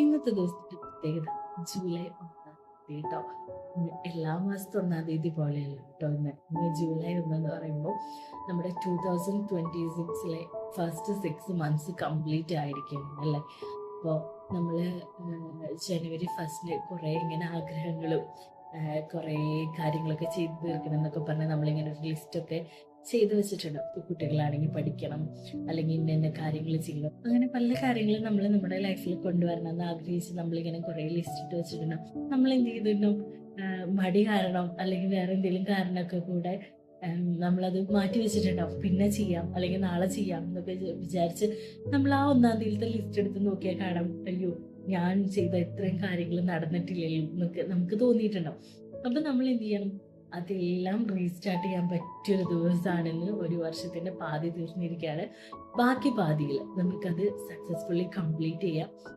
ഇന്നത്തെ ദിവസത്തിന്റെ പ്രത്യേകത ജൂലൈ 1 കേട്ടോ. എല്ലാ മാസത്തെ 1 പോലെയല്ല കേട്ടോ. ഇന്ന് ജൂലൈ 1 പറയുമ്പോൾ നമ്മുടെ 2026 ഫസ്റ്റ് 6 മന്ത്സ് കംപ്ലീറ്റ് ആയിരിക്കും അല്ലേ. അപ്പോൾ നമ്മള് ജനുവരി 1 കുറെ ഇങ്ങനെ ആഗ്രഹങ്ങളും കുറെ കാര്യങ്ങളൊക്കെ ചെയ്തു തീർക്കണം എന്നൊക്കെ പറഞ്ഞ് നമ്മളിങ്ങനെ ഒരു ലിസ്റ്റൊക്കെ ചെയ്തു വെച്ചിട്ടുണ്ട്. ഇപ്പൊ കുട്ടികളാണെങ്കിൽ പഠിക്കണം, അല്ലെങ്കിൽ ഇന്ന ഇന്ന കാര്യങ്ങൾ ചെയ്യണം, അങ്ങനെ പല കാര്യങ്ങളും നമ്മൾ നമ്മുടെ ലൈഫിൽ കൊണ്ടുവരണം എന്ന് ആഗ്രഹിച്ച് നമ്മളിങ്ങനെ കുറെ ലിസ്റ്റ് ഇട്ട് വെച്ചിട്ടുണ്ട്. നമ്മൾ എന്ത് ചെയ്തിരുന്നു, മടി കാരണം അല്ലെങ്കിൽ വേറെ എന്തെങ്കിലും കാരണമൊക്കെ കൂടെ നമ്മളത് മാറ്റി വെച്ചിട്ടുണ്ടാവും. പിന്നെ ചെയ്യാം അല്ലെങ്കിൽ നാളെ ചെയ്യാം എന്നൊക്കെ വിചാരിച്ച് നമ്മൾ ആ 1 ലിസ്റ്റ് എടുത്ത് നോക്കിയാൽ കാണാം, അയ്യോ ഞാൻ ചെയ്ത ഇത്രയും കാര്യങ്ങൾ നടന്നിട്ടില്ലല്ലോ എന്നൊക്കെ നമുക്ക് തോന്നിയിട്ടുണ്ടാവും. അപ്പൊ നമ്മൾ എന്ത് ചെയ്യണം, അതെല്ലാം റീസ്റ്റാർട്ട് ചെയ്യാൻ പറ്റിയൊരു ദിവസമാണെന്ന്. ഒരു വർഷത്തിന്റെ പാതി തീർന്നിരിക്കുകയാണ്. ബാക്കി പാതിയിൽ നമുക്കത് സക്സസ്ഫുള്ളി കംപ്ലീറ്റ് ചെയ്യാം.